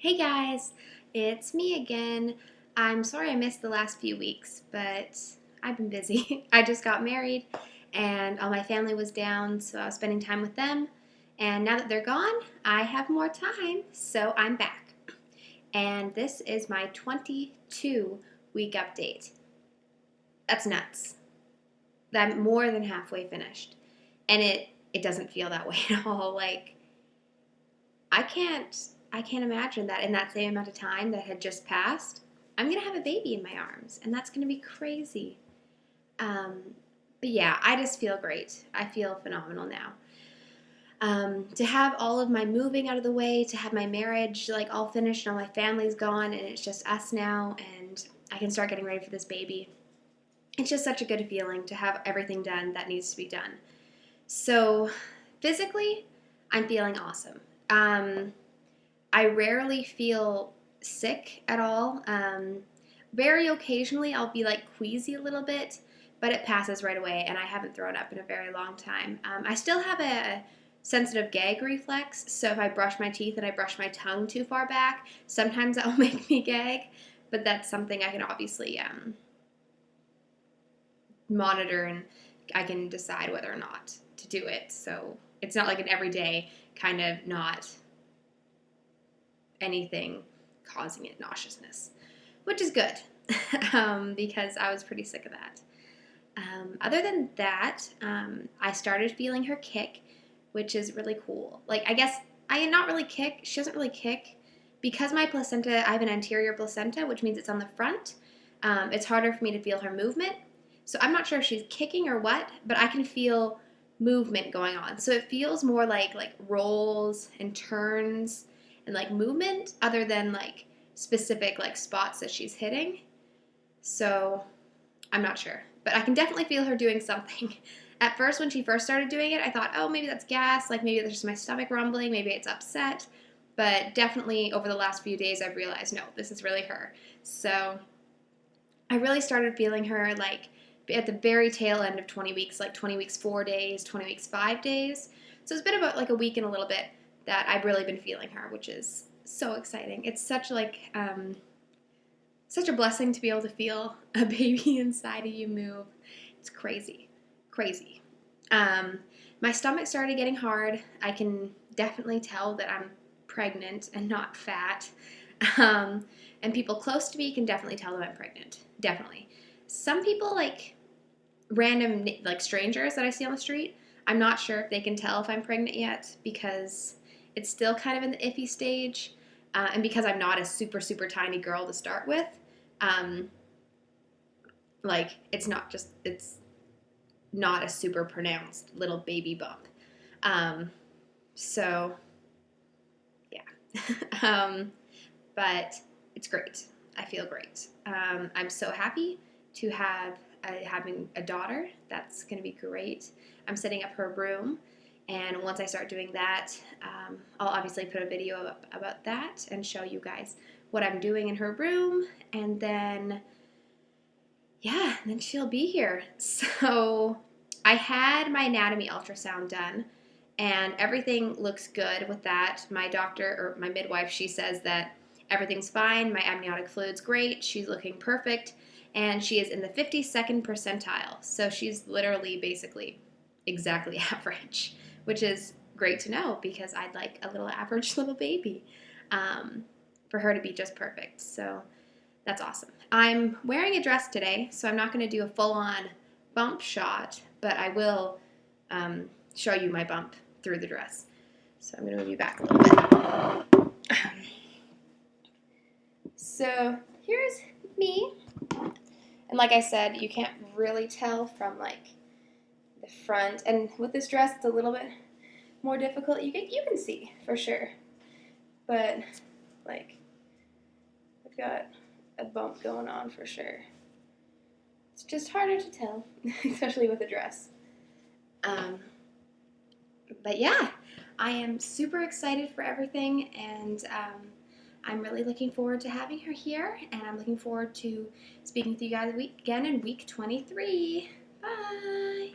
Hey guys, it's me again. I'm sorry I missed the last few weeks, but I've been busy. I just got married and all my family was down, so I was spending time with them. And now that they're gone, I have more time, so I'm back. And this is my 22-week update. That's nuts. I'm more than halfway finished. And it doesn't feel that way at all. Like I can't I can't imagine that in that same amount of time that had just passed, I'm gonna have a baby in my arms, and that's gonna be crazy. Um, but yeah, I just feel great. I feel phenomenal now. To have all of my moving out of the way, to have my marriage like all finished, and all my family's gone, and it's just us now, and I can start getting ready for this baby. It's just such a good feeling to have everything done that needs to be done. So, physically, I'm feeling awesome. I rarely feel sick at all. Very occasionally, I'll be like queasy a little bit, but it passes right away, and I haven't thrown up in a very long time. I still have a sensitive gag reflex, so if I brush my teeth and I brush my tongue too far back, sometimes that will make me gag, but that's something I can obviously monitor, and I can decide whether or not to do it. So it's not like an everyday kind of not anything causing it nauseousness, which is good because I was pretty sick of that. Other than that, I started feeling her kick, which is really cool. Like, I guess I not really kick. She doesn't really kick because my placenta. I have an anterior placenta, which means it's on the front. It's harder for me to feel her movement. So I'm not sure if she's kicking or what, but I can feel movement going on. So it feels more like rolls and turns and like movement other than like specific like spots that she's hitting. So I'm not sure, but I can definitely feel her doing something. At first, when she first started doing it, I thought, oh, maybe that's gas, like maybe there's just my stomach rumbling, maybe it's upset. But definitely over the last few days, I've realized, no, this is really her. So I really started feeling her like at the very tail end of 20 weeks, like 20 weeks 4 days, 20 weeks 5 days. So it's been about like a week and a little bit that I've really been feeling her, which is so exciting. It's such such a blessing to be able to feel a baby inside of you move. It's crazy, crazy. Um, my stomach started getting hard. I can definitely tell that I'm pregnant and not fat. And people close to me can definitely tell that I'm pregnant. Definitely. Some people, like random, like strangers that I see on the street, I'm not sure if they can tell if I'm pregnant yet because it's still kind of in the iffy stage. And because I'm not a super, super tiny girl to start with, um, like it's not a super pronounced little baby bump. Um, so yeah, um, but it's great. I feel great. I'm so happy to have having a daughter. That's going to be great. I'm setting up her room, and once I start doing that, I'll obviously put a video up about that and show you guys what I'm doing in her room, and then yeah, then she'll be here. So I had my anatomy ultrasound done, and everything looks good with that. My doctor, or my midwife, she says that everything's fine. My amniotic fluid's great. She's looking perfect, and she is in the 52nd percentile. So she's literally basically exactly average, which is great to know because I'd like a little average little baby for her to be just perfect. So that's awesome. I'm wearing a dress today, so I'm not going to do a full-on bump shot, but I will show you my bump through the dress. So I'm going to move you back a little bit. So here's me. And like I said, you can't really tell from like the front. And with this dress, it's a little bit more difficult. You can see for sure. But like I've got a bump going on for sure. It's just harder to tell, especially with a dress. But yeah, I am super excited for everything, and I'm really looking forward to having her here, and I'm looking forward to speaking with you guys again in week 23. Bye!